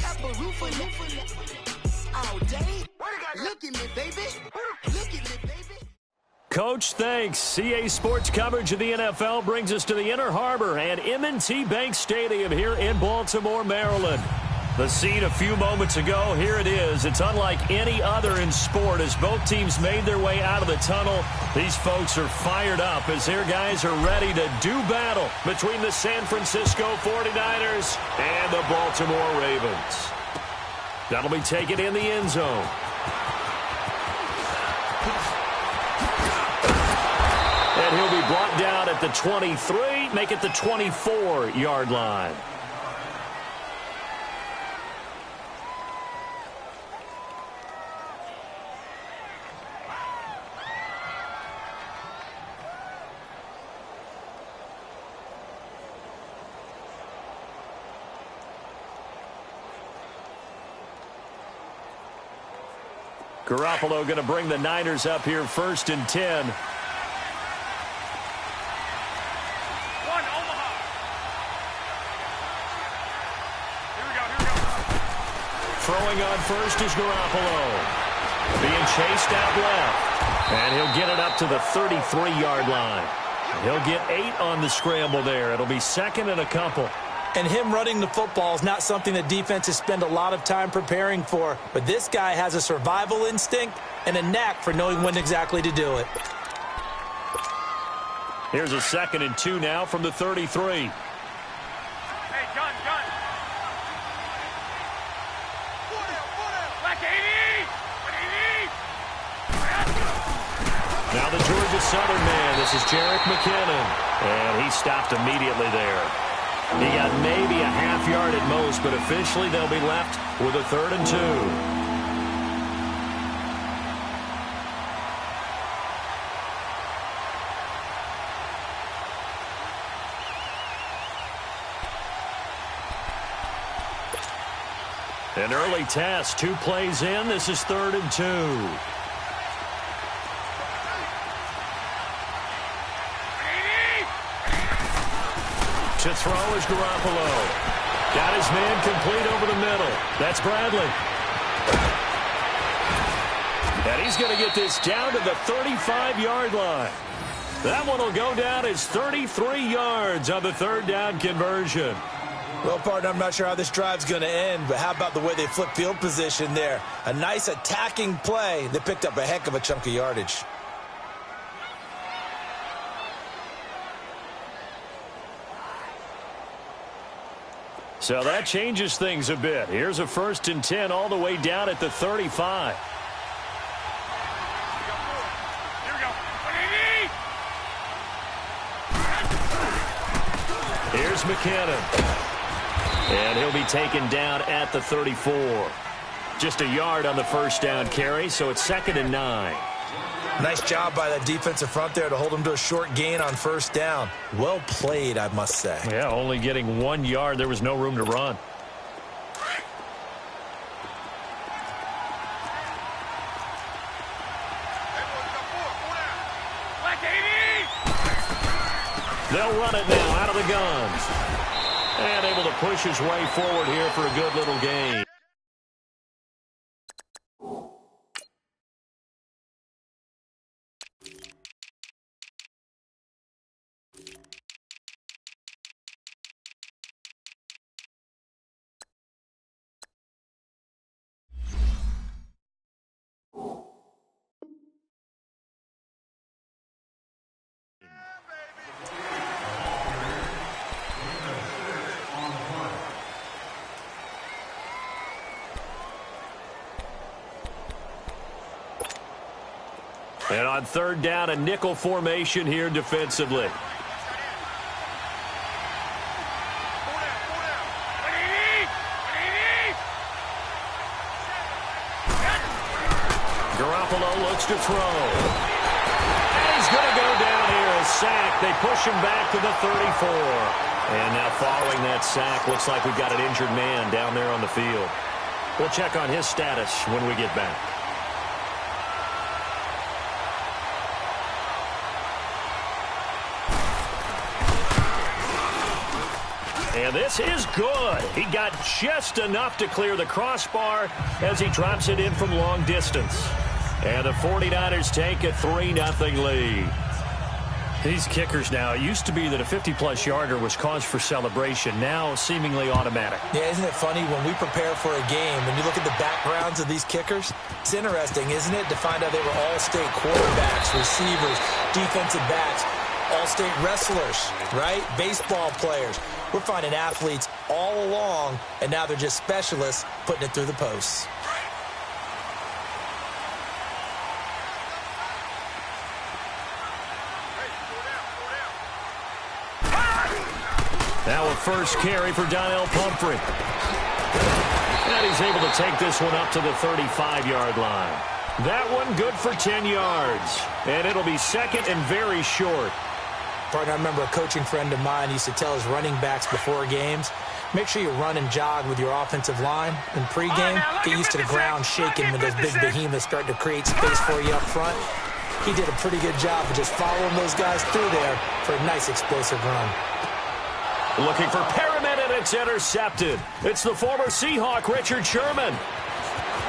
got the roof all day. Look at me, baby. Look at me, baby. Coach, thanks. CA Sports coverage of the NFL brings us to the Inner Harbor and M&T Bank Stadium here in Baltimore, Maryland. The scene a few moments ago, here it is. It's unlike any other in sport as both teams made their way out of the tunnel. These folks are fired up as their guys are ready to do battle between the San Francisco 49ers and the Baltimore Ravens. That'll be taken in the end zone. And he'll be brought down at the 23, make it the 24-yard line. Garoppolo going to bring the Niners up here 1st and 10. Throwing on first is Garoppolo. Being chased out left. And he'll get it up to the 33-yard line. He'll get 8 on the scramble there. It'll be 2nd and a couple. And him running the football is not something that defenses spend a lot of time preparing for. But this guy has a survival instinct and a knack for knowing when exactly to do it. Here's a 2nd and 2 now from the 33. Now the Georgia Southern man, this is Jerick McKinnon. And he stopped immediately there. He got maybe a half yard at most, but officially they'll be left with a 3rd and 2. An early test, 2 plays in. This is 3rd and 2. To throw is Garoppolo. Got his man complete over the middle. That's Bradley. And he's going to get this down to the 35-yard line. That one will go down as 33 yards on the 3rd down conversion. Well, partner, I'm not sure how this drive's going to end, but how about the way they flip field position there? A nice attacking play that picked up a heck of a chunk of yardage. So that changes things a bit. Here's a 1st and 10 all the way down at the 35. Here's McKinnon. And he'll be taken down at the 34. Just a yard on the 1st down carry, so it's 2nd and 9. Nice job by the defensive front there to hold him to a short gain on 1st down. Well played, I must say. Yeah, only getting 1 yard. There was no room to run. They'll run it now out of the guns. And able to push his way forward here for a good little gain. And on 3rd down, a nickel formation here defensively. Garoppolo looks to throw. And he's going to go down here, a sack. They push him back to the 34. And now following that sack, looks like we've got an injured man down there on the field. We'll check on his status when we get back. And this is good. He got just enough to clear the crossbar as he drops it in from long distance. And the 49ers take a 3-0 lead. These kickers now, it used to be that a 50-plus yarder was cause for celebration. Now seemingly automatic. Yeah, isn't it funny when we prepare for a game and you look at the backgrounds of these kickers? It's interesting, isn't it, to find out they were all-state quarterbacks, receivers, defensive backs, all-state wrestlers, right? Baseball players. We're finding athletes all along, and now they're just specialists putting it through the posts. Now a first carry for Donnell Pumphrey. And he's able to take this one up to the 35-yard line. That one good for 10 yards. And it'll be second and very short. Partner, I remember a coaching friend of mine used to tell his running backs before games, make sure you run and jog with your offensive line in pregame. Get used to the ground shaking when those big behemoths start to create space for you up front. He did a pretty good job of just following those guys through there for a nice explosive run. Looking for Perriman, and it's intercepted. It's the former Seahawk, Richard Sherman.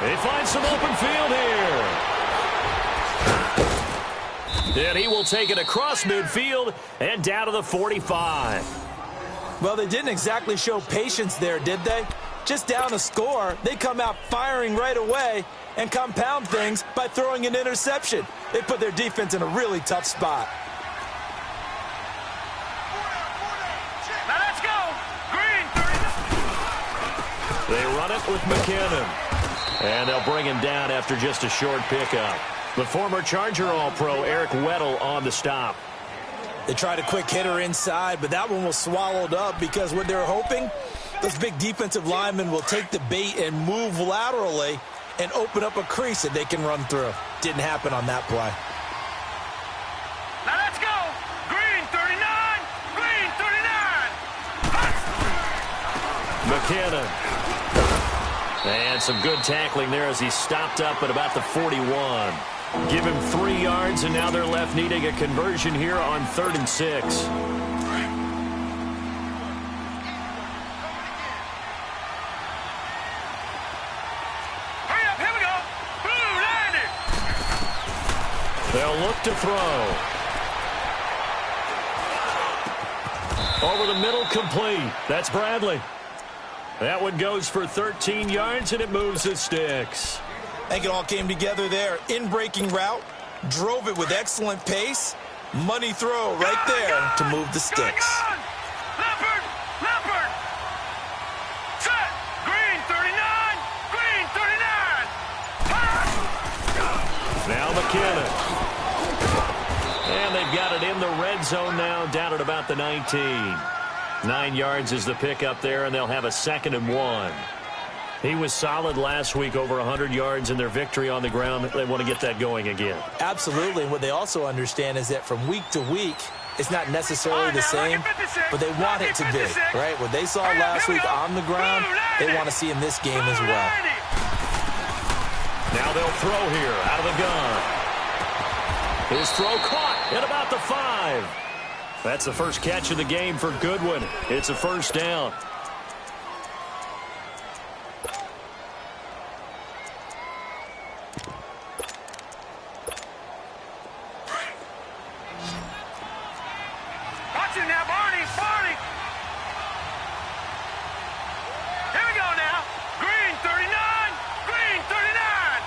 He finds some open field here. And he will take it across midfield and down to the 45. Well, they didn't exactly show patience there, did they? Just down a score, they come out firing right away and compound things by throwing an interception. They put their defense in a really tough spot. They run it with McKinnon. And they'll bring him down after just a short pickup. The former Charger All-Pro Eric Weddle on the stop. They tried a quick hitter inside, but that one was swallowed up because what they're hoping, those big defensive linemen will take the bait and move laterally and open up a crease that they can run through. Didn't happen on that play. Now let's go. Green 39. Green 39. McKinnon. And some good tackling there as he stopped up at about the 41. Give him 3 yards, and now they're left needing a conversion here on 3rd and 6. Hurry up, here we go. Blue landed. They'll look to throw. Over the middle, complete. That's Bradley. That one goes for 13 yards, and it moves the sticks. I think it all came together there. In-breaking route, drove it with excellent pace. Money throw right there to move the sticks. Leopard, Leopard. Set. Green 39. Green 39. Now McKinnon. And they've got it in the red zone now, down at about the 19. 9 yards is the pickup there, and they'll have a 2nd and 1. He was solid last week, over 100 yards in their victory on the ground. They want to get that going again. Absolutely. What they also understand is that from week to week, it's not necessarily the same, but they want it to be, right? What they saw last week on the ground, they want to see in this game as well. Now they'll throw here out of the gun. His throw caught at about the 5. That's the first catch of the game for Goodwin. It's a first down. Watch it now, Barney. Barney. Here we go now. Green 39. Green 39.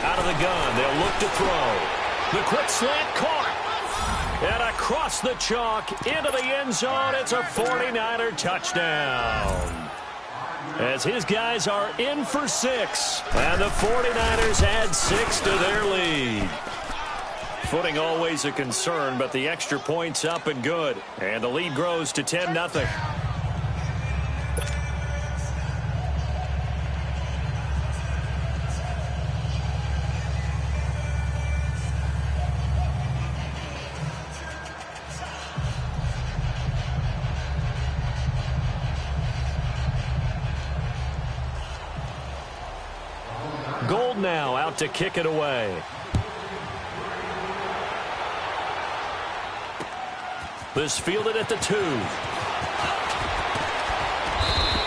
Out of the gun, they'll look to throw. The quick slant caught. And across the chalk into the end zone, it's a 49er touchdown. As his guys are in for 6. And the 49ers add 6 to their lead. Footing always a concern, but the extra point's up and good. And the lead grows to 10-0. Gold now out to kick it away. This fielded at the 2.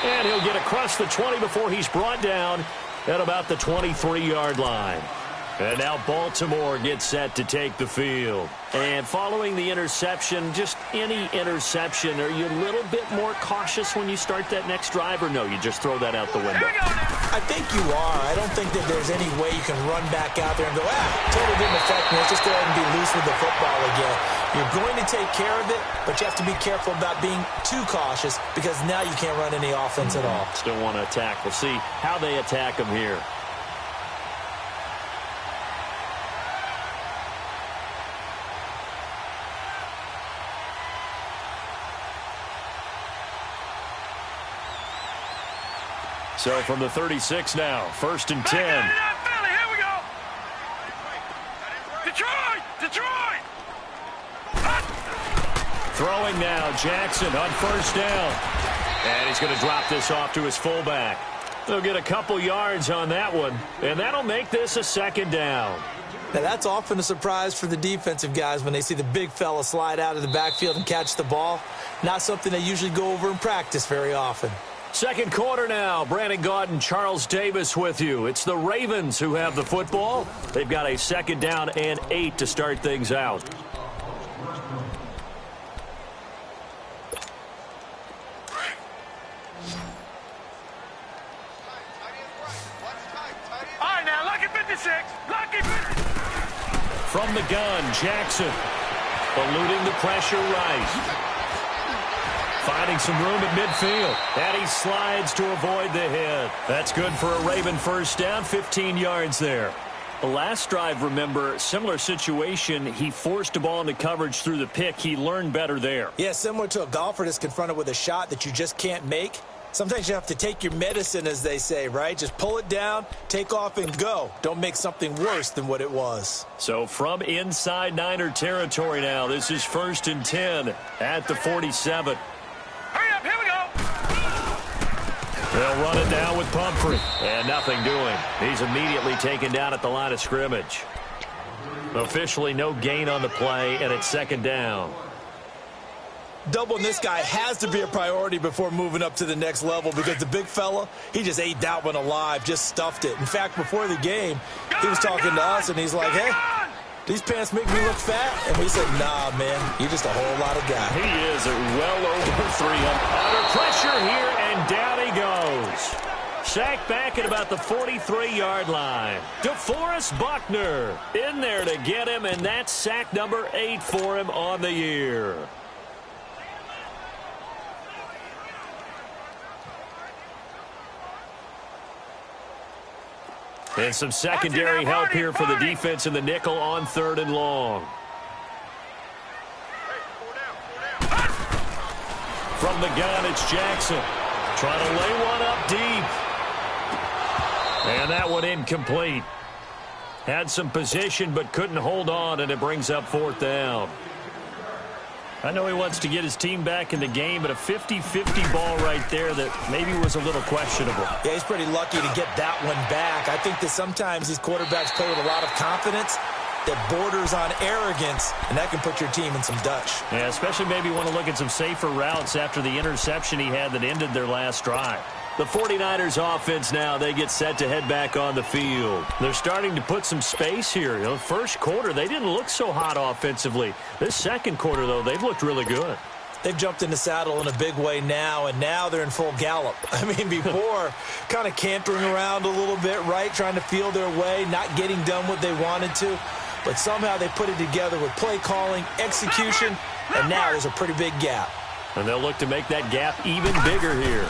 And he'll get across the 20 before he's brought down at about the 23-yard line. And now Baltimore gets set to take the field. And following the interception, just any interception, are you a little bit more cautious when you start that next drive, or no, you just throw that out the window? I think you are. I don't think that there's any way you can run back out there and go, totally didn't affect me. Let's just go ahead and be loose with the football again. You're going to take care of it, but you have to be careful about being too cautious because now you can't run any offense at all. Still want to attack. We'll see how they attack them here. So from the 36 now, 1st and 10. Here we go. Detroit! Throwing now, Jackson on 1st down. And he's going to drop this off to his fullback. They'll get a couple yards on that one, and that'll make this a 2nd down. Now, that's often a surprise for the defensive guys when they see the big fella slide out of the backfield and catch the ball. Not something they usually go over in practice very often. Second quarter now. Brandon Gaudin, Charles Davis with you. It's the Ravens who have the football. They've got a 2nd down and 8 to start things out. All right, now, lucky 56. Lucky 56. From the gun, Jackson. Eluding the pressure right. Finding some room at midfield. And he slides to avoid the hit. That's good for a Raven 1st down, 15 yards there. The last drive, remember, similar situation. He forced a ball into coverage through the pick. He learned better there. Yeah, similar to a golfer that's confronted with a shot that you just can't make. Sometimes you have to take your medicine, as they say, right? Just pull it down, take off, and go. Don't make something worse than what it was. So from inside Niner territory now, this is 1st and 10 at the 47. Hurry up, here we go. They'll run it down with Pumphrey. And nothing doing. He's immediately taken down at the line of scrimmage. Officially no gain on the play, and it's 2nd down. Doubling this guy has to be a priority before moving up to the next level because the big fella, he just ate that one alive, just stuffed it. In fact, before the game, he was talking to us, and he's like, hey, these pants make me look fat? And we said, nah, man, you're just a whole lot of guy. He is well over 300. Under pressure here, and down he goes. Sacked back at about the 43-yard line. DeForest Buckner in there to get him, and that's sack number 8 for him on the year. And some secondary help here for the defense in the nickel on 3rd and long. From the gun, it's Jackson. Trying to lay one up deep. And that one incomplete. Had some position but couldn't hold on, and it brings up 4th down. I know he wants to get his team back in the game, but a 50-50 ball right there that maybe was a little questionable. Yeah, he's pretty lucky to get that one back. I think that sometimes these quarterbacks play with a lot of confidence that borders on arrogance, and that can put your team in some Dutch. Yeah, especially maybe want to look at some safer routes after the interception he had that ended their last drive. The 49ers offense now, they get set to head back on the field. They're starting to put some space here. You know, first quarter, they didn't look so hot offensively. This second quarter, though, they've looked really good. They've jumped in the saddle in a big way now, and now they're in full gallop. I mean, before, kind of cantering around a little bit, right, trying to feel their way, not getting done what they wanted to. But somehow they put it together with play calling, execution, and now there's a pretty big gap. And they'll look to make that gap even bigger here.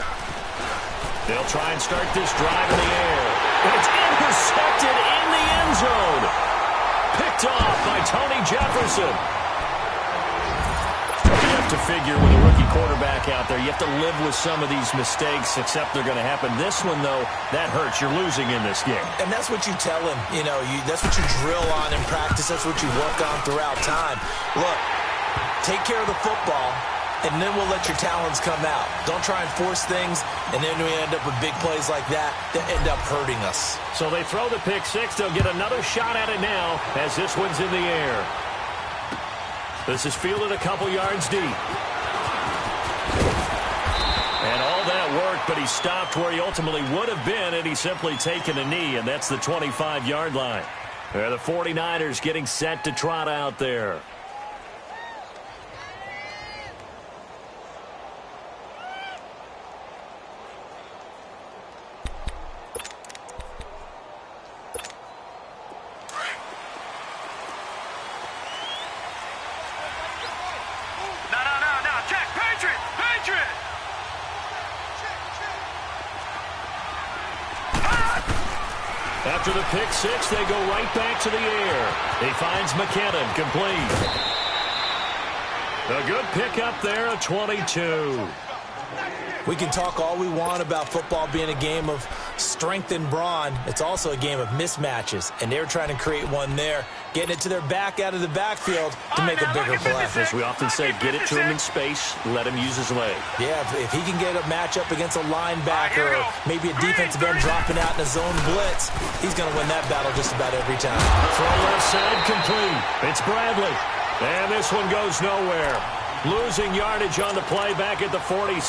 They'll try and start this drive in the air. And it's intercepted in the end zone. Picked off by Tony Jefferson. You have to figure with a rookie quarterback out there, you have to live with some of these mistakes, except they're going to happen. This one, though, that hurts. You're losing in this game. And that's what you tell him. You know, that's what you drill on in practice. That's what you work on throughout time. Look, take care of the football, and then we'll let your talents come out. Don't try and force things, and then we end up with big plays like that end up hurting us. So they throw the pick six. They'll get another shot at it now as this one's in the air. This is fielded a couple yards deep. And all that worked, but he stopped where he ultimately would have been had he simply taken a knee, and that's the 25-yard line. The 49ers getting set to trot out there. After the pick six, they go right back to the air. He finds McKinnon, complete. A good pickup there at 22. We can talk all we want about football being a game of strength and brawn. It's also a game of mismatches, and they're trying to create one there, getting it to their back out of the backfield to make a bigger play. As we often say, get it to him in space, let him use his leg. Yeah, if he can get a matchup against a linebacker or maybe a defensive end dropping out in a zone blitz, he's going to win that battle just about every time. Throw left side complete. It's Bradley. And this one goes nowhere. Losing yardage on the play back at the 46.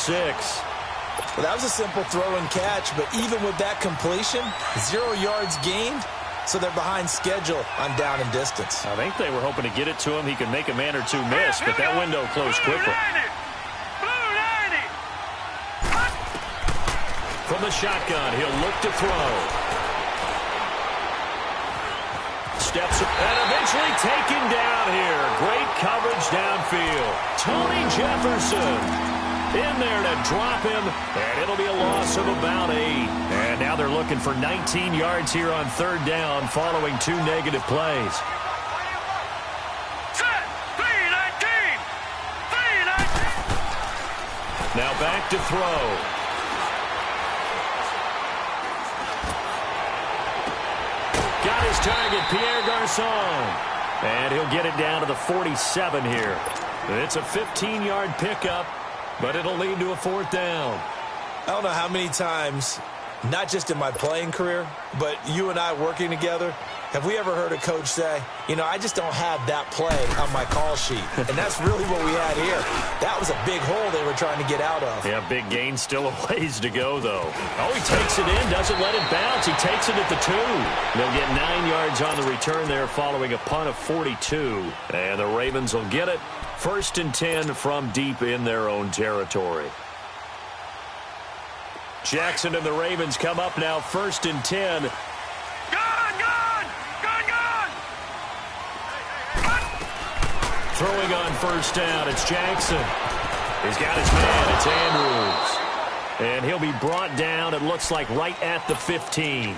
Well, that was a simple throw and catch, but even with that completion, 0 yards gained, so they're behind schedule on down and distance. I think they were hoping to get it to him. He could make a man or two miss, but that window closed quickly. From the shotgun, he'll look to throw. Steps and eventually taken down here. Great coverage downfield. Tony Jefferson in there to drop him, and it'll be a loss of about 8. And now they're looking for 19 yards here on third down following 2 negative plays. Set! 3-19! 3-19! Now back to throw. Got his target, Pierre Garçon. And he'll get it down to the 47 here. It's a 15-yard pickup, but it'll lead to a 4th down. I don't know how many times, not just in my playing career, but you and I working together, have we ever heard a coach say, you know, I just don't have that play on my call sheet. And that's really what we had here. That was a big hole they were trying to get out of. Yeah, big gain, still a ways to go, though. Oh, he takes it in, doesn't let it bounce. He takes it at the 2. They'll get 9 yards on the return there following a punt of 42. And the Ravens will get it. 1st and 10 from deep in their own territory. Jackson and the Ravens come up now 1st and 10. Throwing on 1st down, it's Jackson. He's got his man, it's Andrews. And he'll be brought down, it looks like, right at the 15.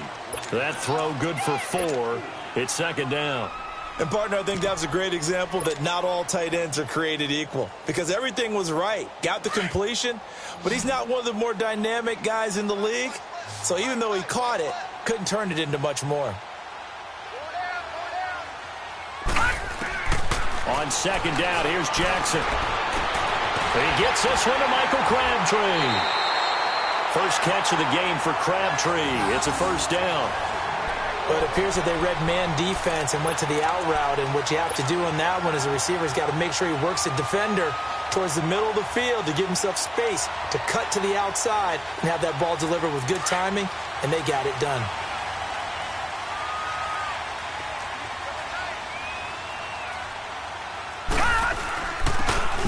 That throw good for 4. It's 2nd down. And, partner, I think that was a great example that not all tight ends are created equal. Because everything was right. Got the completion, but he's not one of the more dynamic guys in the league. So even though he caught it, couldn't turn it into much more. On 2nd down, here's Jackson. He gets this one to Michael Crabtree. First catch of the game for Crabtree. It's a 1st down. But it appears that they read man defense and went to the out route. And what you have to do on that one is the receiver's got to make sure he works the defender towards the middle of the field to give himself space to cut to the outside and have that ball delivered with good timing, and they got it done.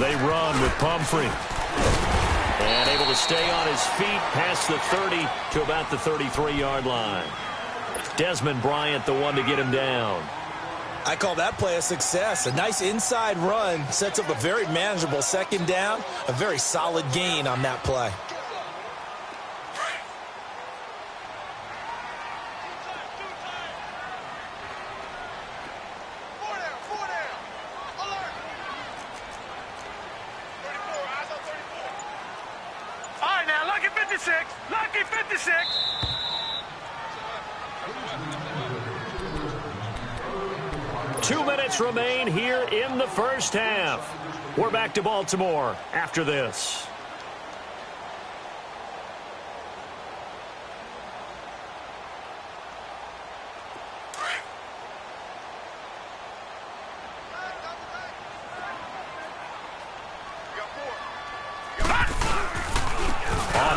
They run with Pumphrey. And able to stay on his feet past the 30 to about the 33-yard line. Desmond Bryant, the one to get him down. I call that play a success. A nice inside run sets up a very manageable 2nd down. A very solid gain on that play. All right, now, lucky 56. Lucky 56. Two minutes remain here in the 1st half. We're back to Baltimore after this.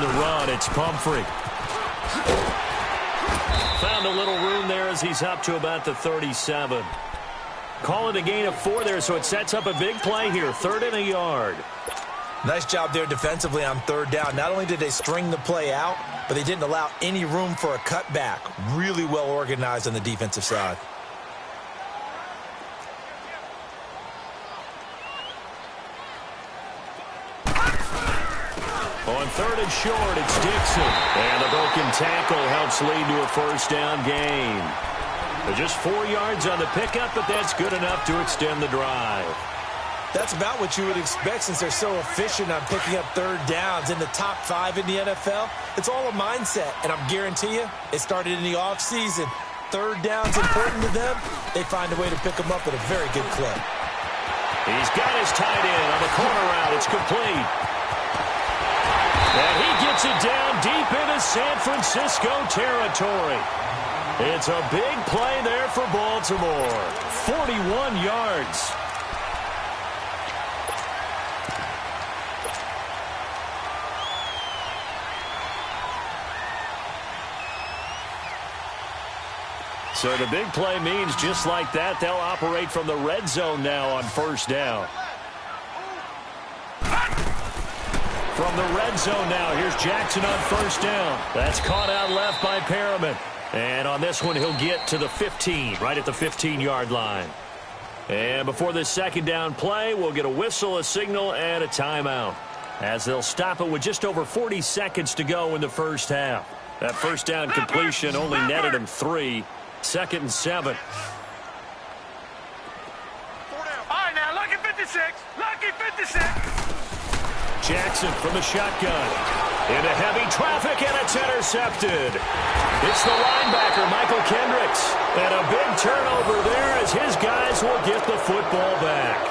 on the run. It's Pumphrey. Found a little room there as he's up to about the 37. Call it a gain of 4 there, so it sets up a big play here. 3rd and a yard. Nice job there defensively on 3rd down. Not only did they string the play out, but they didn't allow any room for a cutback. Really well organized on the defensive side. On 3rd and short, it's Dixon. And a broken tackle helps lead to a 1st down gain. Just 4 yards on the pickup, but that's good enough to extend the drive. That's about what you would expect since they're so efficient on picking up 3rd downs in the top 5 in the NFL. It's all a mindset, and I'm guarantee you it started in the offseason. 3rd down's important to them. They find a way to pick them up at a very good clip. He's got his tight end on the corner route. It's complete. And he gets it down deep into San Francisco territory. It's a big play there for Baltimore. 41 yards. So the big play means just like that, they'll operate from the red zone now on 1st down. From the red zone now, here's Jackson on 1st down. That's caught out left by Perriman. And on this one, he'll get to the 15, right at the 15-yard line. And before this 2nd down play, we'll get a whistle, a signal, and a timeout, as they'll stop it with just over 40 seconds to go in the 1st half. That 1st down completion only netted him 3. 2nd and 7. All right, now, lucky 56. Lucky 56. Jackson from the shotgun. Into heavy traffic, and it's intercepted. It's the linebacker, Michael Kendricks. And a big turnover there as his guys will get the football back.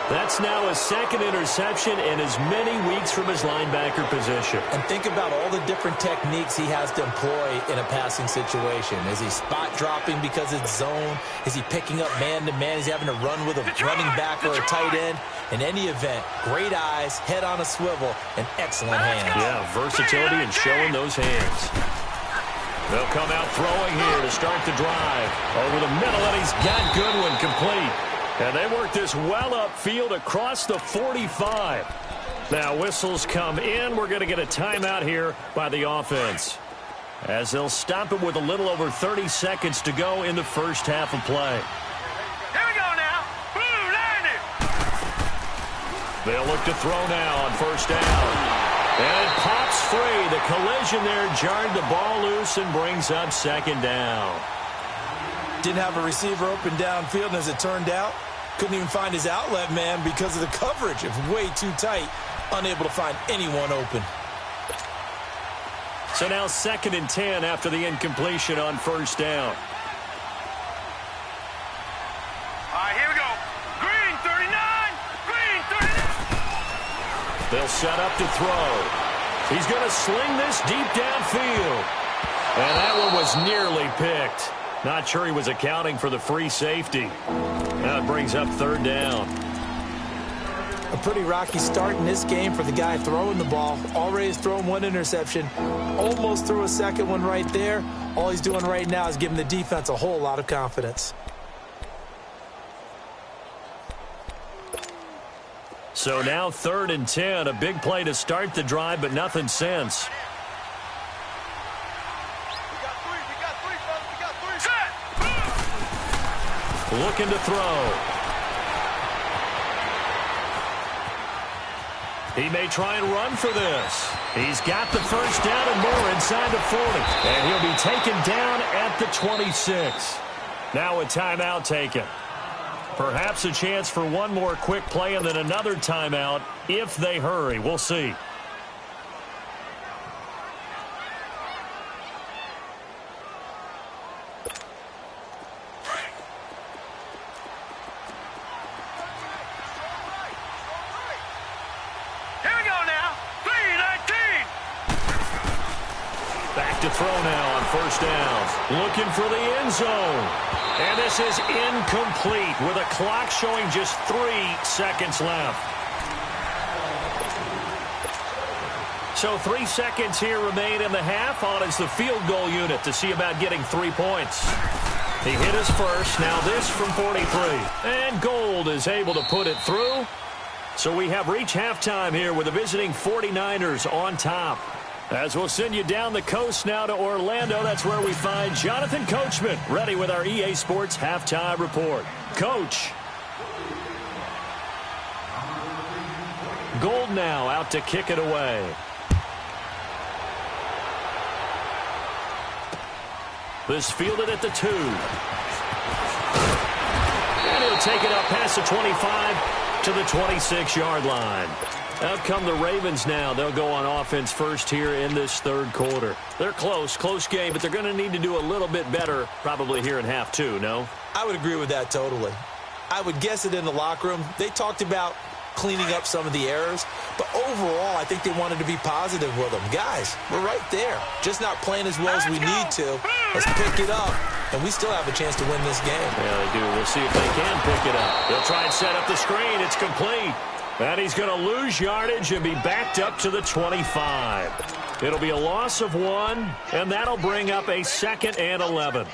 That's now his 2nd interception in as many weeks from his linebacker position. And think about all the different techniques he has to employ in a passing situation. Is he spot dropping because it's zone? Is he picking up man-to-man? Is he having to run with a running back or a tight end? In any event, great eyes, head on a swivel, and excellent hands. Yeah, versatility and showing those hands. They'll come out throwing here to start the drive. Over the middle, and he's got Goodwin complete. And they work this well upfield across the 45. Now whistles come in. We're going to get a timeout here by the offense, as they'll stop it with a little over 30 seconds to go in the 1st half of play. Here we go now. Blue landed. They'll look to throw now on 1st down. And it pops free. The collision there jarred the ball loose and brings up 2nd down. Didn't have a receiver open downfield, and as it turned out, couldn't even find his outlet man because of the coverage. It was way too tight, unable to find anyone open. So now 2nd and 10 after the incompletion on 1st down. All right, here we go. Green 39. Green 39. They'll set up to throw. He's going to sling this deep downfield. And that one was nearly picked. Not sure he was accounting for the free safety. Now it brings up 3rd down. A pretty rocky start in this game for the guy throwing the ball. Already has thrown 1 interception. Almost threw a 2nd one right there. All he's doing right now is giving the defense a whole lot of confidence. So now 3rd and 10. A big play to start the drive, but nothing since. Looking to throw. He may try and run for this. He's got the 1st down and more inside the 40. And he'll be taken down at the 26. Now a timeout taken. Perhaps a chance for one more quick play and then another timeout if they hurry. We'll see. To throw now on 1st down. Looking for the end zone. And this is incomplete with a clock showing just 3 seconds left. So 3 seconds here remain in the half. On is the field goal unit to see about getting 3 points. He hit his first. Now this from 43. And Gold is able to put it through. So we have reached halftime here with the visiting 49ers on top. As we'll send you down the coast now to Orlando, that's where we find Jonathan Coachman, ready with our EA Sports Halftime Report. Coach. Gold now out to kick it away. This fielded at the 2. And he'll take it up past the 25 to the 26-yard line. Out come the Ravens now. They'll go on offense first here in this third quarter. They're close game, but they're going to need to do a little bit better probably here in half 2, no? I would agree with that totally. I would guess it in the locker room. They talked about cleaning up some of the errors, but overall I think they wanted to be positive with them. Guys, we're right there. Just not playing as well as we need to. Let's pick it up, and we still have a chance to win this game. Yeah, they do. We'll see if they can pick it up. They'll try and set up the screen. It's complete. And he's going to lose yardage and be backed up to the 25. It'll be a loss of 1, and that'll bring up a 2nd and 11.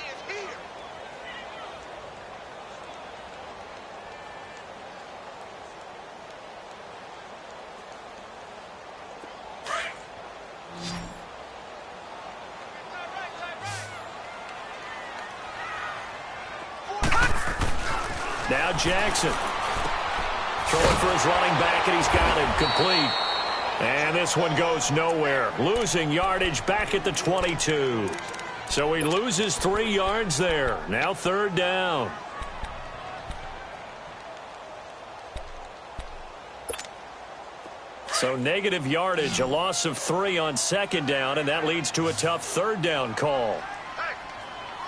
Now Jackson. Throwing for his running back, and he's got him complete. And this one goes nowhere. Losing yardage back at the 22. So he loses 3 yards there. Now 3rd down. So negative yardage, a loss of 3 on 2nd down, and that leads to a tough 3rd down call. Hey,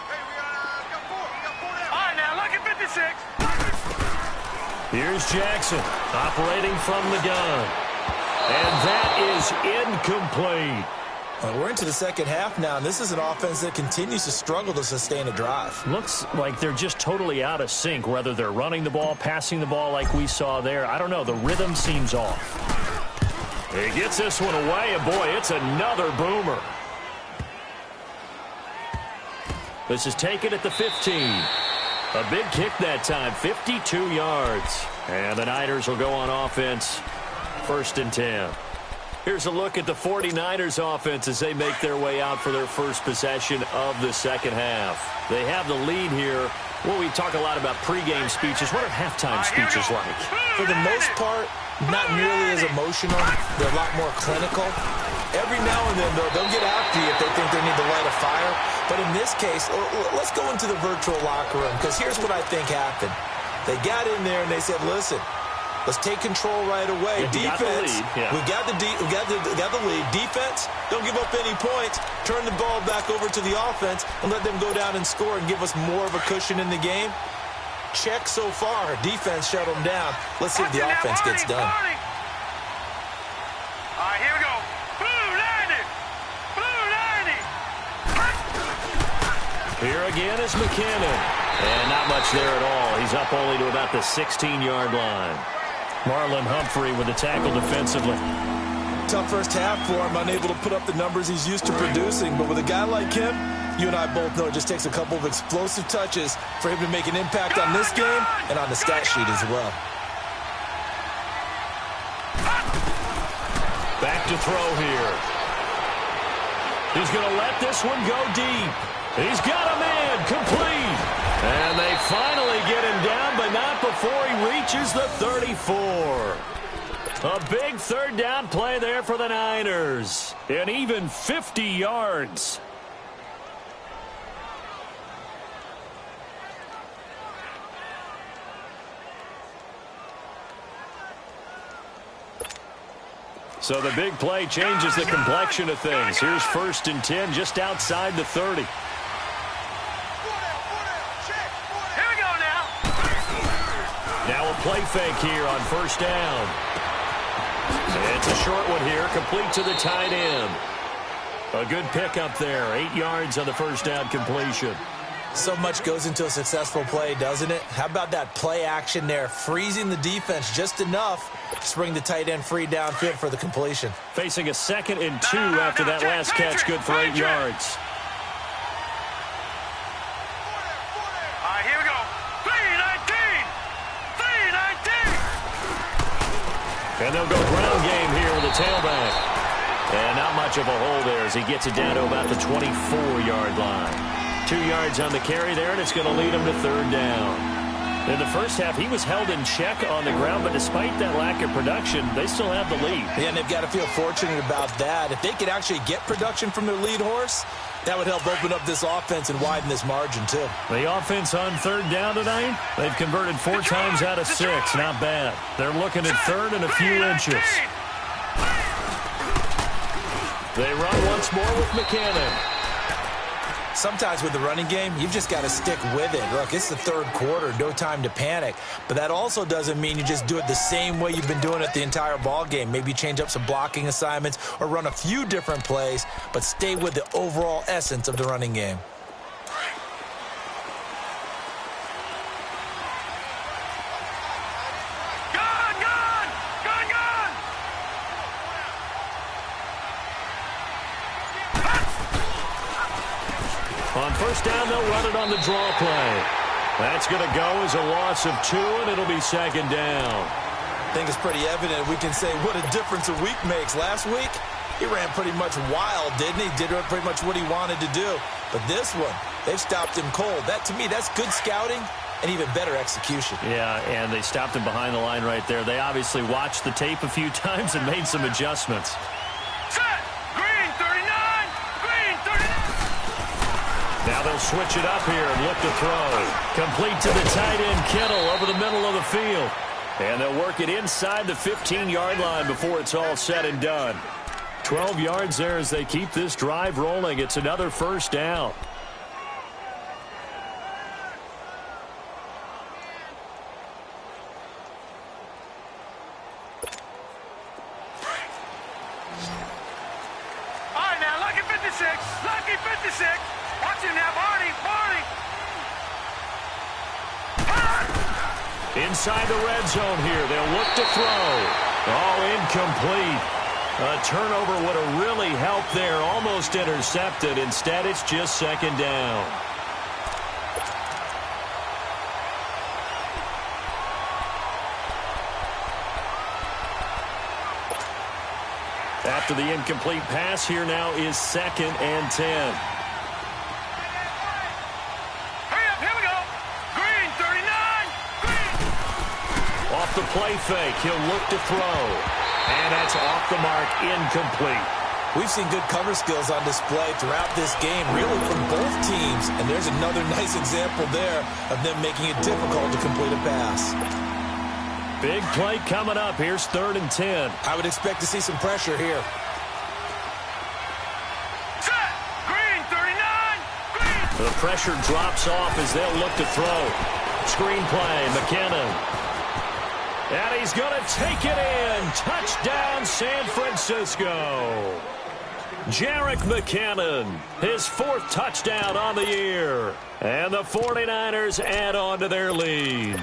we got 4. We got 4 down. All right, now look at 56. Here's Jackson operating from the gun. And that is incomplete. We're into the second half now, and this is an offense that continues to struggle to sustain a drive. Looks like they're just totally out of sync, whether they're running the ball, passing the ball like we saw there. I don't know. The rhythm seems off. He gets this one away, and boy, it's another boomer. This is taken at the 15. A big kick that time, 52 yards. And the Niners will go on offense, 1st and 10. Here's a look at the 49ers offense as they make their way out for their first possession of the second half. They have the lead here. Well, we talk a lot about pregame speeches. What are halftime speeches like? For the most part, not nearly as emotional. They're a lot more clinical. Every now and then, though, they'll get after you if they think they need to light a fire. But in this case, let's go into the virtual locker room, because here's what I think happened. They got in there and they said, listen, let's take control right away. Defense, we got the lead. Defense, don't give up any points. Turn the ball back over to the offense and let them go down and score and give us more of a cushion in the game. Check so far. Defense shut them down. Let's see if the offense gets done. All right, here we go. Blue 90. Blue 90. Here again is McKinnon. And not much there at all. He's up only to about the 16-yard line. Marlon Humphrey with the tackle defensively. Tough first half for him, unable to put up the numbers he's used to producing. But with a guy like him, you and I both know it just takes a couple of explosive touches for him to make an impact on this game and on the stat sheet as well. Back to throw here. He's going to let this one go deep. He's got a man complete. And they finally get him down, but not before he reaches the 34. A big 3rd down play there for the Niners. And even 50 yards. So the big play changes the complexion of things. Here's 1st and 10 just outside the 30. Here we go now. Now a play fake here on 1st down. It's a short one here, complete to the tight end. A good pickup there, 8 yards on the 1st down completion. So much goes into a successful play, doesn't it? How about that play action there, freezing the defense just enough to bring the tight end free downfield for the completion. Facing a 2nd and 2 after that last catch, good for 8 yards. All right, here we go. 3-19. 3-19. And they'll go ground game here with the tailback. And not much of a hole there as he gets it down to about the 24-yard line. 2 yards on the carry there, and it's going to lead him to 3rd down. In the first half, he was held in check on the ground, but despite that lack of production, they still have the lead. Yeah, and they've got to feel fortunate about that. If they could actually get production from their lead horse, that would help open up this offense and widen this margin, too. The offense on 3rd down tonight, they've converted 4 times out of 6. Not bad. They're looking at 3rd and a few inches. They run once more with McKinnon. Sometimes with the running game, you've just got to stick with it. Look, it's the 3rd quarter, no time to panic. But that also doesn't mean you just do it the same way you've been doing it the entire ball game. Maybe change up some blocking assignments or run a few different plays, but stay with the overall essence of the running game. On 1st down, they'll run it on the draw play. That's going to go as a loss of 2, and it'll be 2nd down. I think it's pretty evident. We can say what a difference a week makes. Last week, he ran pretty much wild, didn't he? Did pretty much what he wanted to do. But this one, they've stopped him cold. That, to me, that's good scouting and even better execution. Yeah, and they stopped him behind the line right there. They obviously watched the tape a few times and made some adjustments. Now they'll switch it up here and look to throw. Complete to the tight end, Kittle, over the middle of the field. And they'll work it inside the 15-yard line before it's all said and done. 12 yards there as they keep this drive rolling. It's another 1st down. All right, now, lucky 56. Lucky 56. Watch him now, Barney. Inside the red zone here. They'll look to throw. Oh, incomplete. A turnover would have really helped there. Almost intercepted. Instead, it's just 2nd down. After the incomplete pass, here now is 2nd and 10. Off the play fake, he'll look to throw. And that's off the mark, incomplete. We've seen good cover skills on display throughout this game, really from both teams. And there's another nice example there of them making it difficult to complete a pass. Big play coming up. Here's 3rd and 10. I would expect to see some pressure here. Set. Green, 39. Green. The pressure drops off as they'll look to throw. Screen play, McKinnon. And he's going to take it in. Touchdown, San Francisco. Jerick McKinnon, his 4th touchdown on the year. And the 49ers add on to their lead.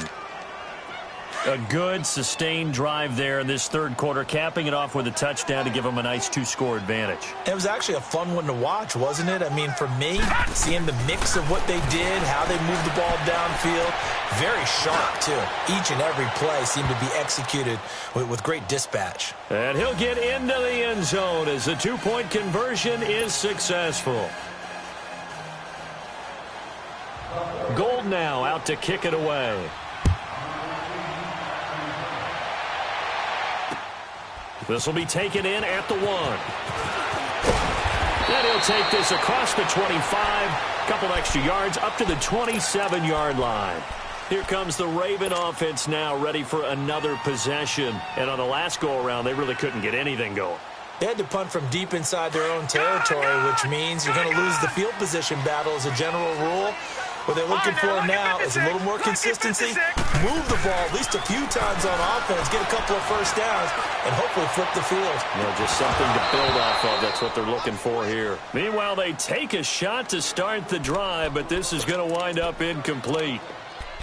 A good, sustained drive there in this 3rd quarter, capping it off with a touchdown to give them a nice 2-score advantage. It was actually a fun one to watch, wasn't it? I mean, for me, seeing the mix of what they did, how they moved the ball downfield, very sharp, too. Each and every play seemed to be executed with great dispatch. And he'll get into the end zone as the 2-point conversion is successful. Gold now out to kick it away. This will be taken in at the 1. And he'll take this across the 25. Couple extra yards up to the 27-yard line. Here comes the Raven offense now, ready for another possession. And on the last go-around, they really couldn't get anything going. They had to punt from deep inside their own territory, which means you're going to lose the field position battle as a general rule. What they're looking for now is a little more consistency, move the ball at least a few times on offense, get a couple of first downs, and hopefully flip the field. Well, just something to build off of. That's what they're looking for here. Meanwhile, they take a shot to start the drive, but this is going to wind up incomplete.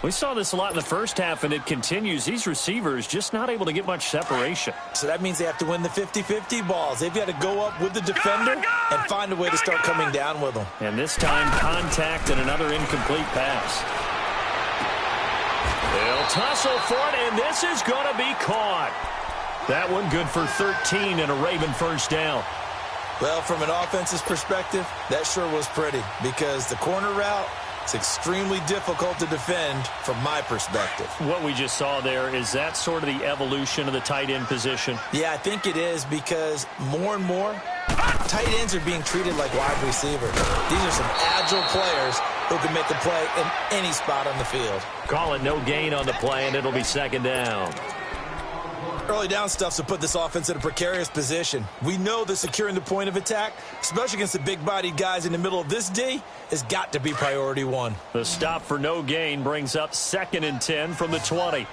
We saw this a lot in the first half, and it continues. These receivers just not able to get much separation. So that means they have to win the 50-50 balls. They've got to go up with the defender and find a way to start coming down with them. And this time, contact and another incomplete pass. They'll tussle for it, and this is going to be caught. That one good for 13 and a Raven first down. Well, from an offense's perspective, that sure was pretty because the corner route, it's extremely difficult to defend from my perspective. What we just saw there, is that sort of the evolution of the tight end position? Yeah, I think it is because more and more, tight ends are being treated like wide receivers. These are some agile players who can make the play in any spot on the field. Call it no gain on the play, and it'll be second down. Early down stuff's to put this offense in a precarious position. We know that securing the point of attack, especially against the big-bodied guys in the middle of this D, has got to be priority one. The stop for no gain brings up 2nd and 10 from the 20.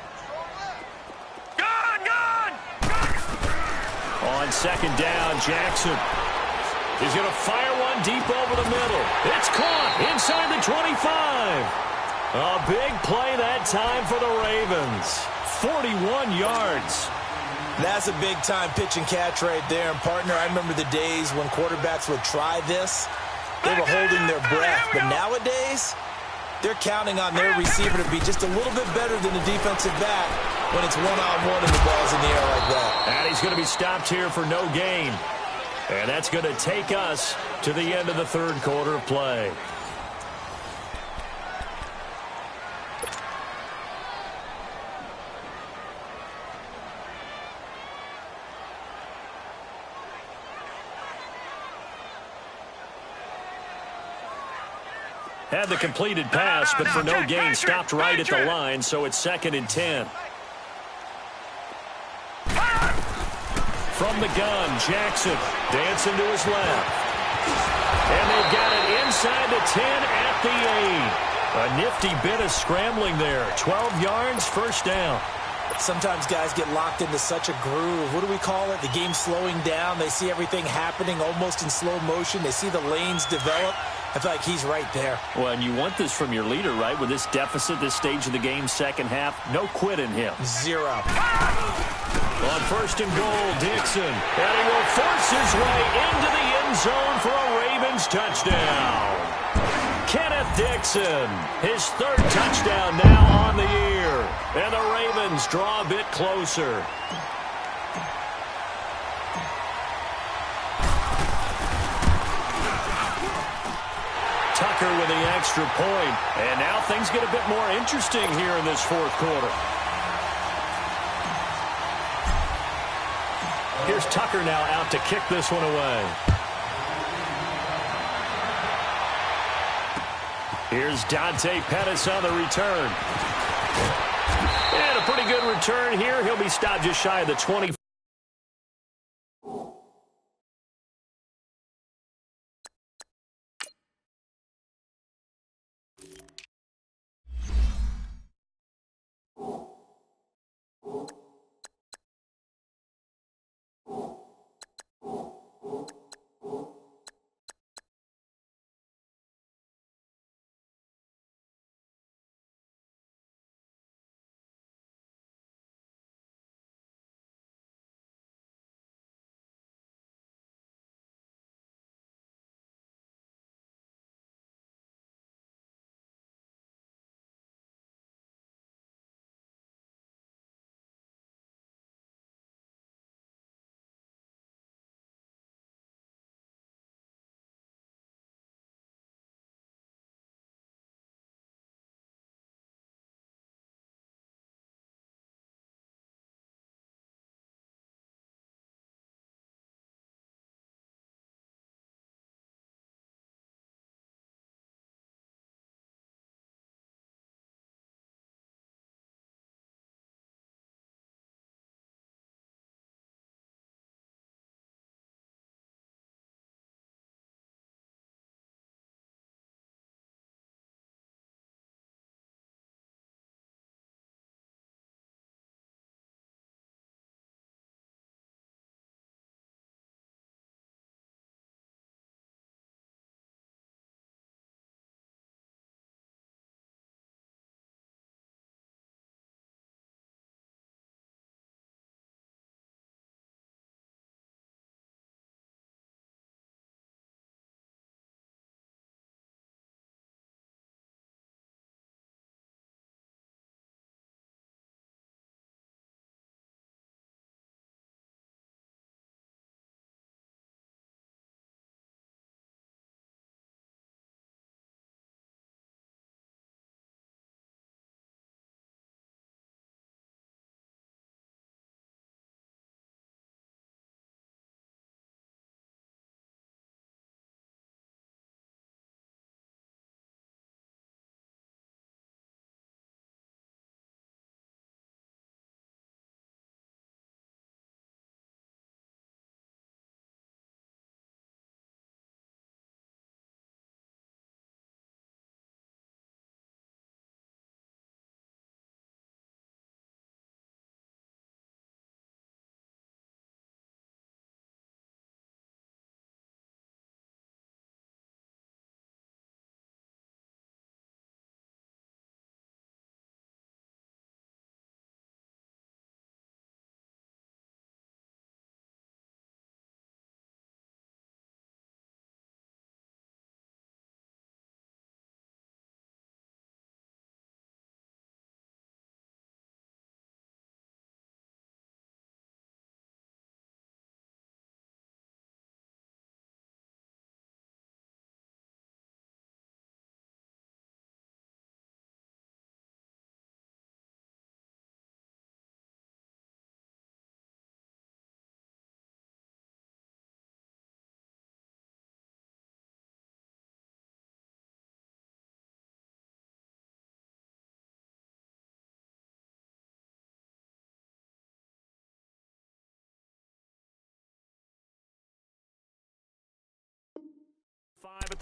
On second down, Jackson is going to fire one deep over the middle. It's caught inside the 25. A big play that time for the Ravens. 41 yards. That's a big-time pitch and catch right there. And, partner, I remember the days when quarterbacks would try this. They were holding their breath. But nowadays, they're counting on their receiver to be just a little bit better than the defensive back when it's one-on-one and the ball's in the air like that. And he's going to be stopped here for no gain. And that's going to take us to the end of the third quarter of play. Had the completed pass, but for no gain, stopped right at the line, so it's 2nd and 10. From the gun, Jackson dancing to his left. And they've got it inside the 10 at the 8. A nifty bit of scrambling there. 12 yards, first down. Sometimes guys get locked into such a groove. What do we call it? The game's slowing down. They see everything happening almost in slow motion. They see the lanes develop. I feel like he's right there. Well, and you want this from your leader, right? With this deficit, this stage of the game, second half, no quit in him. Zero. On 1st and goal, Dixon. And he will force his way into the end zone for a Ravens touchdown. Kenneth Dixon, his 3rd touchdown now on the year. And the Ravens draw a bit closer. Tucker with the extra point. And now things get a bit more interesting here in this 4th quarter. Here's Tucker now out to kick this one away. Here's Dante Pettis on the return. And a pretty good return here. He'll be stopped just shy of the 20.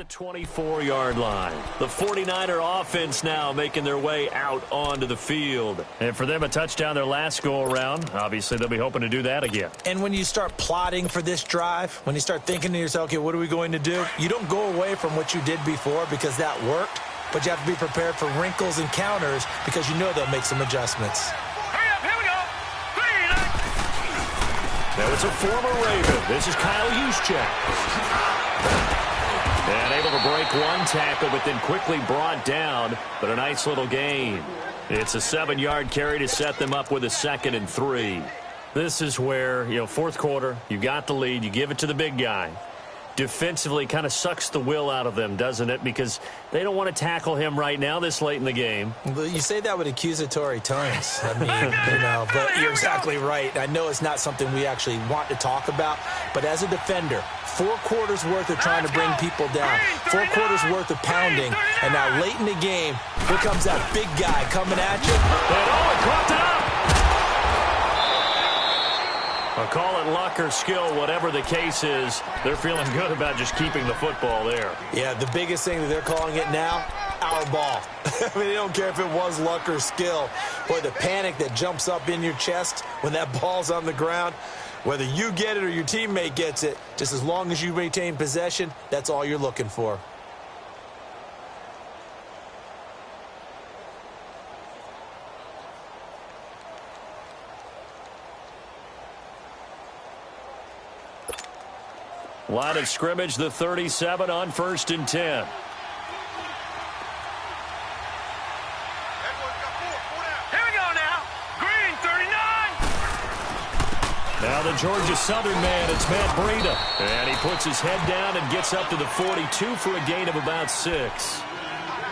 the 24-yard line. The 49er offense now making their way out onto the field. And for them, a touchdown their last go-around. Obviously, they'll be hoping to do that again. And when you start plotting for this drive, when you start thinking to yourself, okay, what are we going to do? You don't go away from what you did before because that worked, but you have to be prepared for wrinkles and counters because you know they'll make some adjustments. Hurry up, here we go. Now it's a former Raven. This is Kyle Juszczyk. And able to break one tackle, but then quickly brought down. But a nice little gain. It's a 7-yard carry to set them up with a 2nd and 3. This is where, fourth quarter, you got the lead, you give it to the big guy. Defensively kind of sucks the will out of them, doesn't it? Because they don't want to tackle him right now this late in the game. Well, you say that with accusatory tones. I mean, but you're exactly right. I know it's not something we actually want to talk about, but as a defender, 4 quarters worth of trying to bring people down, 4 quarters worth of pounding, and now late in the game, here comes that big guy coming at you. And it caught it up! I'll call it luck or skill, whatever the case is. They're feeling good about just keeping the football there. Yeah, the biggest thing that they're calling it now, our ball. I mean, they don't care if it was luck or skill. Boy, the panic that jumps up in your chest when that ball's on the ground, whether you get it or your teammate gets it, just as long as you maintain possession, that's all you're looking for. Line of scrimmage, the 37 on 1st and 10. Here we go now. Green 39. Now the Georgia Southern man, it's Matt Breida. And he puts his head down and gets up to the 42 for a gain of about 6.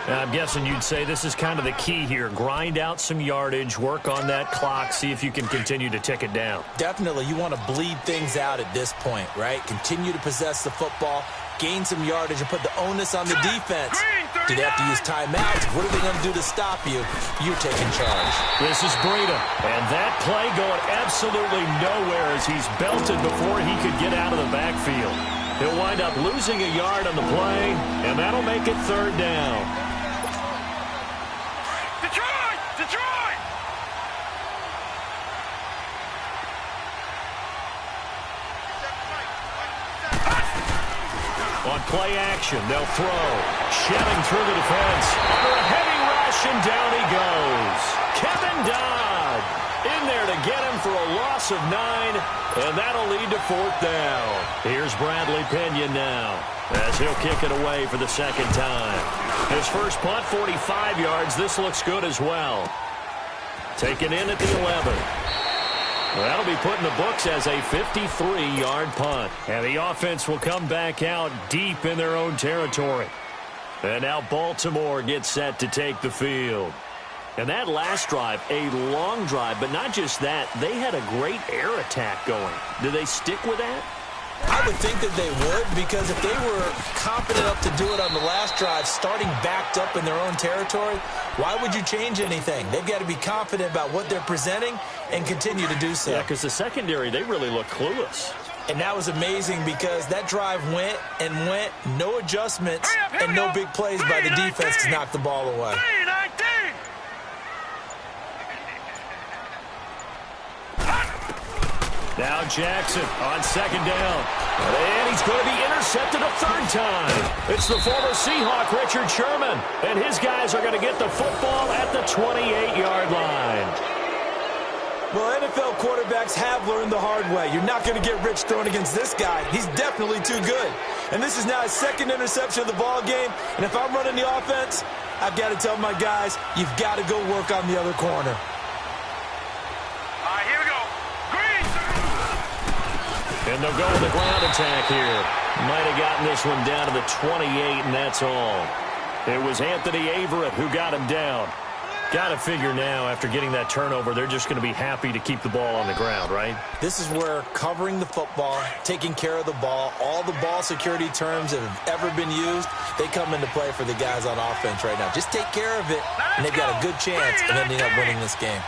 I'm guessing you'd say this is kind of the key here. Grind out some yardage, work on that clock, see if you can continue to tick it down. Definitely. You want to bleed things out at this point, right? Continue to possess the football, gain some yardage, and put the onus on the defense. Do they have to use timeouts? What are they going to do to stop you? You're taking charge. This is Breida, and that play going absolutely nowhere as he's belted before he could get out of the backfield. He'll wind up losing a yard on the play, and that'll make it 3rd down. Detroit! On play action, they'll throw. Shedding through the defense. Under a heavy rush, and down he goes. Kevin Dodd in there to get him for a loss of 9, and that'll lead to 4th down. Here's Bradley Pena now as he'll kick it away for the 2nd time. His first punt, 45 yards. This looks good as well. Taken in at the 11. That'll be put in the books as a 53-yard punt. And the offense will come back out deep in their own territory. And now Baltimore gets set to take the field. And that last drive, a long drive, but not just that, they had a great air attack going. Do they stick with that? I would think that they would, because if they were confident enough to do it on the last drive, starting backed up in their own territory, why would you change anything? They've got to be confident about what they're presenting and continue to do so. Yeah, because the secondary, they really look clueless. And that was amazing because that drive went and went, no adjustments, and no big plays by the defense to knock the ball away. Now Jackson on 2nd down. And he's going to be intercepted a 3rd time. It's the former Seahawk, Richard Sherman. And his guys are going to get the football at the 28-yard line. Well, NFL quarterbacks have learned the hard way. You're not going to get rich throwing against this guy. He's definitely too good. And this is now his 2nd interception of the ball game. And if I'm running the offense, I've got to tell my guys, you've got to go work on the other corner. And they'll go with the ground attack here. Might have gotten this one down to the 28, and that's all. It was Anthony Averett who got him down. Got to figure now, after getting that turnover, they're just going to be happy to keep the ball on the ground, right? This is where covering the football, taking care of the ball, all the ball security terms that have ever been used, they come into play for the guys on offense right now. Just take care of it, and they've got a good chance of ending up winning this game.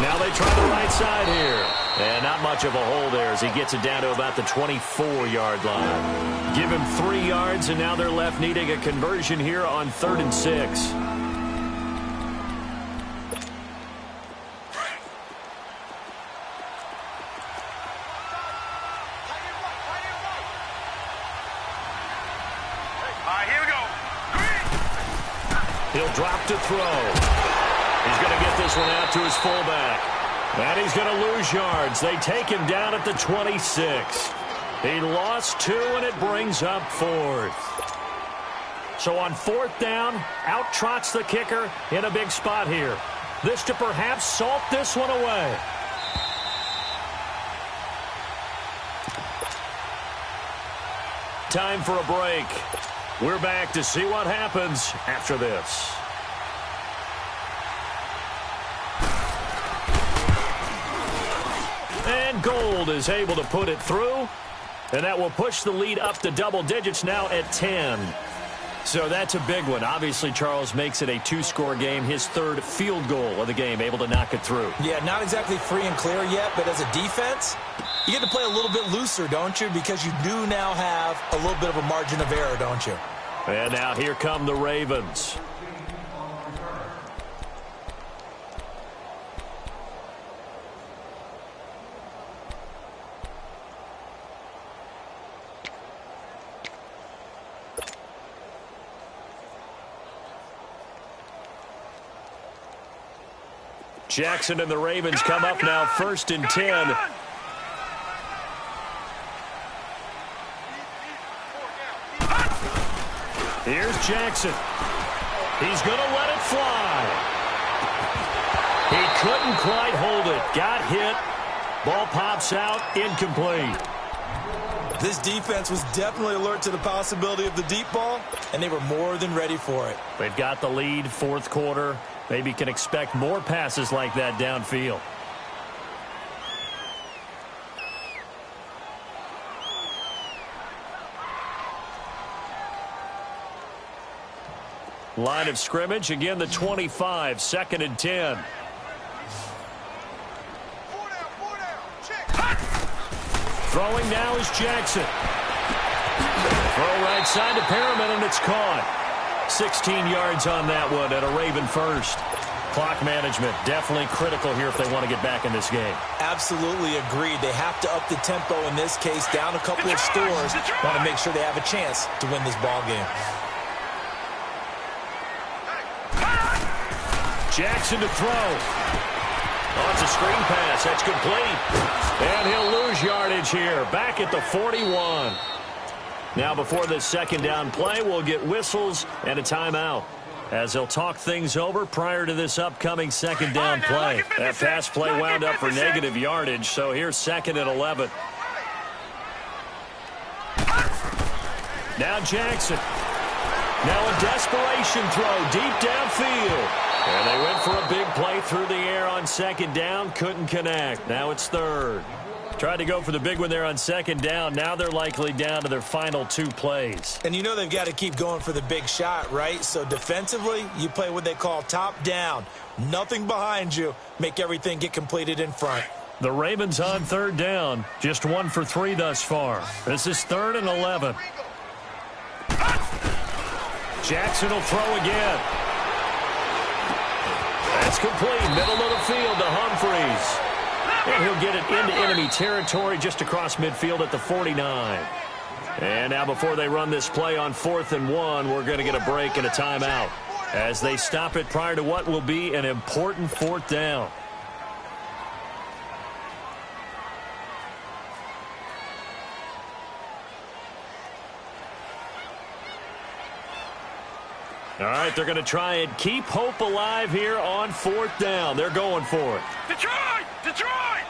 Now they try the right side here. And not much of a hole there as he gets it down to about the 24-yard line. Give him 3 yards, and now they're left needing a conversion here on 3rd and 6. Here we go. He'll drop to throw. He's going to get this one out to his fullback. And he's going to lose yards. They take him down at the 26. He lost 2, and it brings up 4th. So on 4th down, out trots the kicker in a big spot here. This to perhaps salt this one away. Time for a break. We're back to see what happens after this. And Gold is able to put it through. And that will push the lead up to double digits now at 10. So that's a big one. Obviously, Charles makes it a 2-score game. His 3rd field goal of the game, able to knock it through. Yeah, not exactly free and clear yet, but as a defense, you get to play a little bit looser, don't you? Because you do now have a little bit of a margin of error, don't you? And now here come the Ravens. Jackson and the Ravens come up now 1st and 10. Here's Jackson. He's going to let it fly. He couldn't quite hold it. Got hit. Ball pops out. Incomplete. This defense was definitely alert to the possibility of the deep ball, and they were more than ready for it. They've got the lead, 4th quarter. Maybe can expect more passes like that downfield. Line of scrimmage, again the 25, 2nd and 10. Throwing now is Jackson. Throw right side to Perriman, and it's caught. 16 yards on that one and a Raven first. Clock management definitely critical here if they want to get back in this game. Absolutely agreed. They have to up the tempo in this case, down a couple of scores. Want to make sure they have a chance to win this ball game. Jackson to throw. Oh, it's a screen pass. That's complete. And he'll lose yardage here. Back at the 41. Now before this 2nd down play, we'll get whistles and a timeout as they'll talk things over prior to this upcoming 2nd down play. That pass play wound up for negative yardage, so here's 2nd and 11. Now Jackson. Now a desperation throw deep downfield. And they went for a big play through the air on 2nd down. Couldn't connect. Now it's 3rd. Tried to go for the big one there on 2nd down. Now they're likely down to their final 2 plays. And you know they've got to keep going for the big shot, right? So defensively, you play what they call top down. Nothing behind you. Make everything get completed in front. The Ravens on 3rd down. Just 1 for 3 thus far. This is 3rd and 11. Jackson will throw again. That's complete. Middle of the field to Humphreys. And he'll get it into enemy territory just across midfield at the 49. And now before they run this play on 4th and 1, we're going to get a break and a timeout as they stop it prior to what will be an important 4th down. All right, they're going to try and keep hope alive here on 4th down. They're going for it. Detroit! Detroit!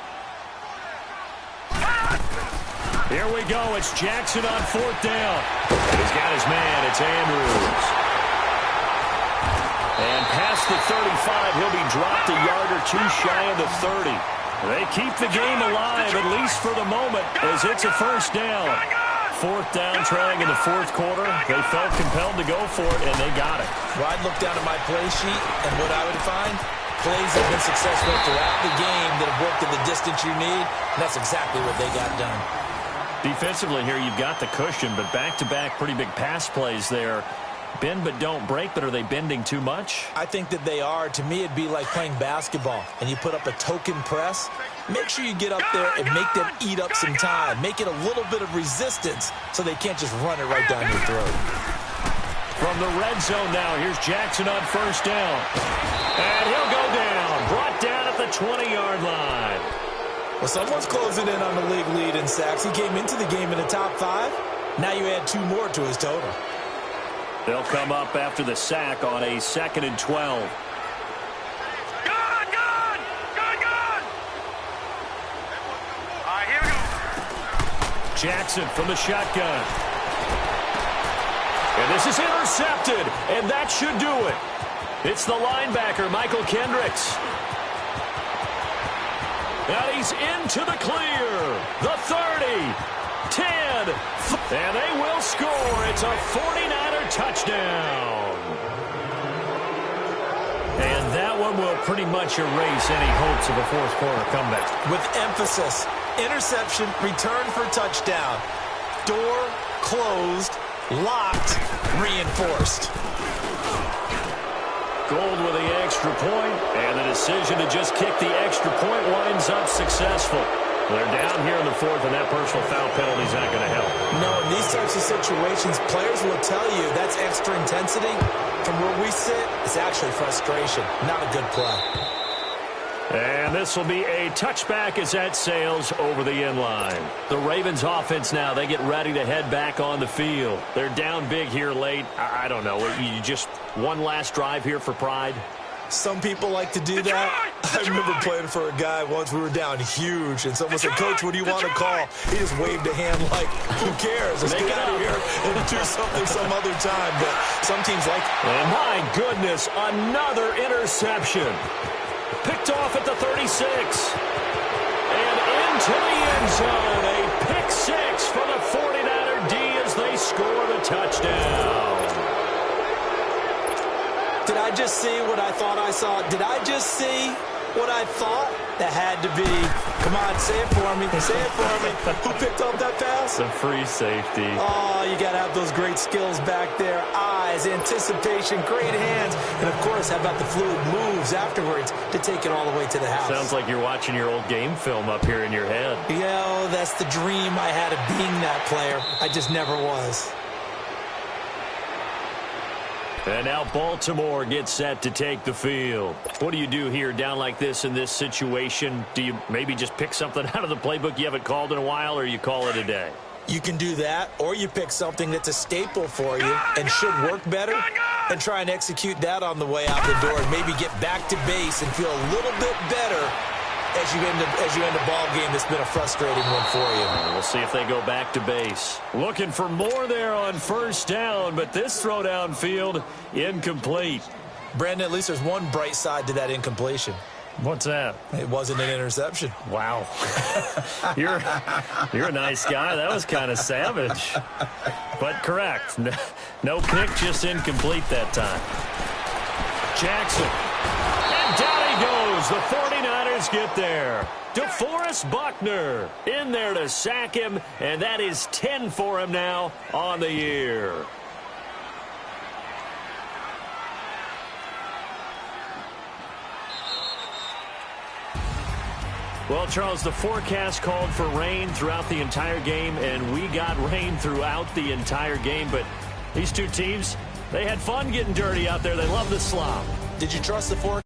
Here we go. It's Jackson on 4th down. He's got his man. It's Andrews. And past the 35, he'll be dropped a yard or 2 shy of the 30. They keep the game alive, at least for the moment, as it's a 1st down. 4th down, trailing in the 4th quarter. They felt compelled to go for it, and they got it. Well, I'd look down at my play sheet, and what I would find, plays that have been successful throughout the game that have worked at the distance you need, and that's exactly what they got done. Defensively here, you've got the cushion, but back-to-back pretty big pass plays there. Bend but don't break, but are they bending too much? I think that they are. To me, it'd be like playing basketball, and you put up a token press. Make sure you get up there and make them eat up some time. Make it a little bit of resistance so they can't just run it right down your throat. From the red zone now, here's Jackson on first down. And he'll go down. Brought down at the 20-yard line. Well, someone's closing in on the league lead in sacks. He came into the game in the top 5. Now you add 2 more to his total. They'll come up after the sack on a 2nd and 12. Good! All right, here we go. Jackson from the shotgun. And this is intercepted, and that should do it. It's the linebacker, Michael Kendricks. And he's into the clear. The 30, 10, and they will score. It's a 49er touchdown. And that one will pretty much erase any hopes of a fourth-quarter comeback. With emphasis, interception, return for touchdown. Door closed, locked, reinforced. Gould with the extra point, and the decision to just kick the extra point winds up successful. They're down here in the 4th, and that personal foul penalty is not going to help. No, in these types of situations, players will tell you that's extra intensity. From where we sit, it's actually frustration, not a good play. And this will be a touchback as that sails over the end line. The Ravens offense now, they get ready to head back on the field. They're down big here late. I don't know. You just one last drive here for pride? Some people like to do that. I remember playing for a guy once. We were down huge, and someone said, "Coach, what do you want to call?" He just waved a hand like, "Who cares? Let's get out of here and do something some other time." But some teams like it. And my goodness, another interception. Picked off at the 36. And into the end zone. A pick 6 for the 49er D as they score the touchdown. Did I just see what I thought I saw? Did I just see what I thought? That had to be. Come on, say it for me. Say it for me. Who picked up that pass? The free safety. Oh, you got to have those great skills back there. Eyes, anticipation, great hands. And, of course, how about the fluid moves afterwards to take it all the way to the house? Sounds like you're watching your old game film up here in your head. Yeah, that's the dream I had of being that player. I just never was. And now Baltimore gets set to take the field. What do you do here down like this in this situation? Do you maybe just pick something out of the playbook you haven't called in a while, or you call it a day? You can do that, or you pick something that's a staple for you and should work better and try and execute that on the way out the door and maybe get back to base and feel a little bit better as you end a ball game that's been a frustrating one for you. We'll see if they go back to base. Looking for more there on first down, but this throw downfield incomplete. Brandon, at least there's one bright side to that incompletion. What's that? It wasn't an interception. Wow. You're a nice guy. That was kind of savage. But correct. No pick, just incomplete that time. Jackson. And down he goes. The 49ers get there. DeForest Buckner in there to sack him, and that is 10 for him now on the year. Well, Charles, the forecast called for rain throughout the entire game, and we got rain throughout the entire game. But these two teams, they had fun getting dirty out there. They love the slop. Did you trust the forecast?